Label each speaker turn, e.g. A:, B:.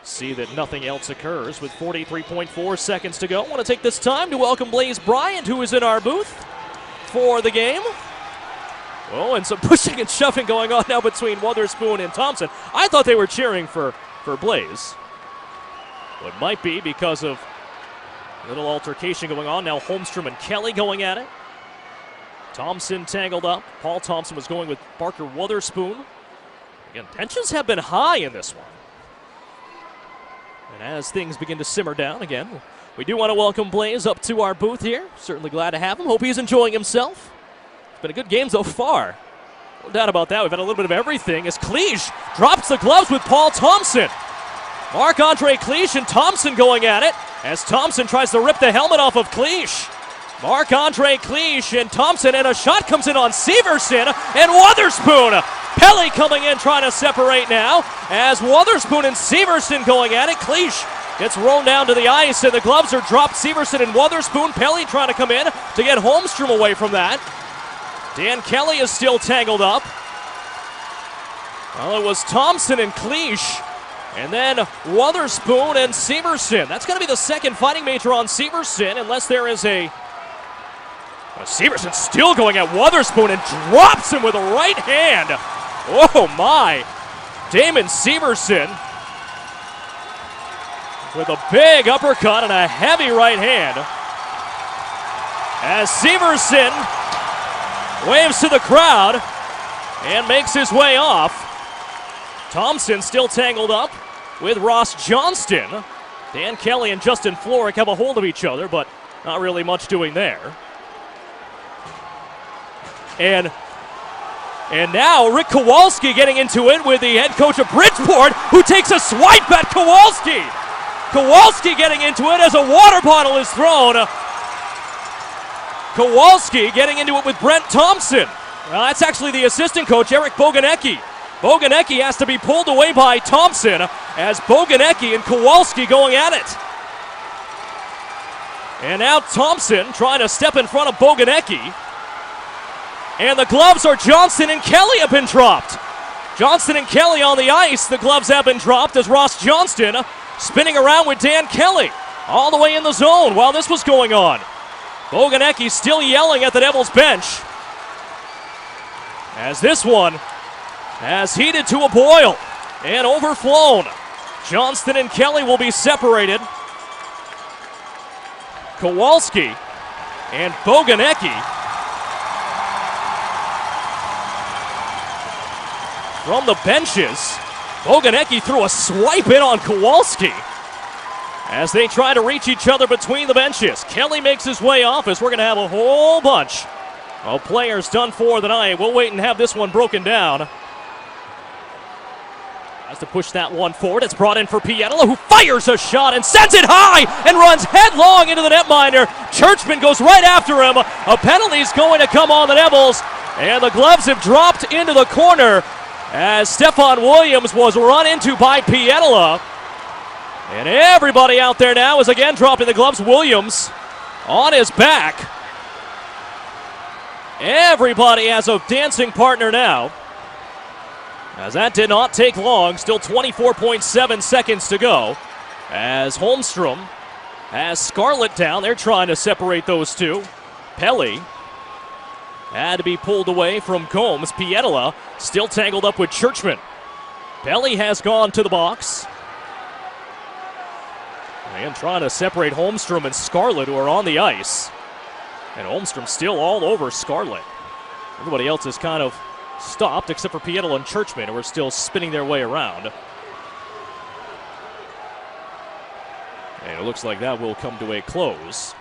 A: see that nothing else occurs with 43.4 seconds to go. I want to take this time to welcome Blaze Bryant, who is in our booth for the game. Oh, and some pushing and shoving going on now between Wotherspoon and Thompson. I thought they were cheering for Blaze. Well, it might be because of a little altercation going on. Now Holmstrom and Kelly going at it. Thompson tangled up. Paul Thompson was going with Parker Wotherspoon. Again, tensions have been high in this one. And as things begin to simmer down again, we do want to welcome Blaze up to our booth here. Certainly glad to have him. Hope he's enjoying himself. It's been a good game so far. No doubt about that. We've had a little bit of everything as Cleach drops the gloves with Paul Thompson. Marc-Andre Cleach and Thompson going at it as Thompson tries to rip the helmet off of Cleach. Marc-Andre Cleach and Thompson, and a shot comes in on Severson and Wotherspoon. Pelly coming in trying to separate now as Wotherspoon and Severson going at it. Cleach gets thrown down to the ice and the gloves are dropped. Severson and Wotherspoon. Pelly trying to come in to get Holmstrom away from that. Dan Kelly is still tangled up. Well, it was Thompson and Cleach, and then Wotherspoon and Severson. That's going to be the second fighting major on Severson, unless there is a... Severson still going at Wotherspoon and drops him with a right hand. Oh my. Damon Severson with a big uppercut and a heavy right hand. As Severson waves to the crowd and makes his way off. Thompson still tangled up with Ross Johnston. Dan Kelly and Justin Florek have a hold of each other, but not really much doing there. And now Rick Kowalski getting into it with the head coach of Bridgeport, who takes a swipe at Kowalski. Kowalski getting into it as a water bottle is thrown. Kowalski getting into it with Brent Thompson. Well, that's actually the assistant coach, Eric Boganecki. Boganecki has to be pulled away by Thompson as Boganecki and Kowalski going at it. And now Thompson trying to step in front of Boganecki. And the gloves are Johnston and Kelly have been dropped. Johnston and Kelly on the ice. The gloves have been dropped as Ross Johnston spinning around with Dan Kelly all the way in the zone while this was going on. Boganecki still yelling at the Devils bench as this one has heated to a boil and overflown. Johnston and Kelly will be separated. Kowalski and Boganecki from the benches. Boganecki threw a swipe in on Kowalski as they try to reach each other between the benches. Kelly makes his way off as we're going to have a whole bunch of players done for the night. We'll wait and have this one broken down. Has to push that one forward. It's brought in for Pietila, who fires a shot and sends it high and runs headlong into the netminder. Churchman goes right after him. A penalty's going to come on the Devils, and the gloves have dropped into the corner as Stefan Williams was run into by Pietila. And everybody out there now is again dropping the gloves. Williams on his back. Everybody has a dancing partner now, as that did not take long. Still 24.7 seconds to go as Holmstrom has Scarlett down. They're trying to separate those two. Pelly had to be pulled away from Combs. Pietila still tangled up with Churchman. Pelly has gone to the box. And trying to separate Holmstrom and Scarlett, who are on the ice. And Holmstrom still all over Scarlett. Everybody else is kind of stopped except for Pietila and Churchman, who are still spinning their way around. And it looks like that will come to a close.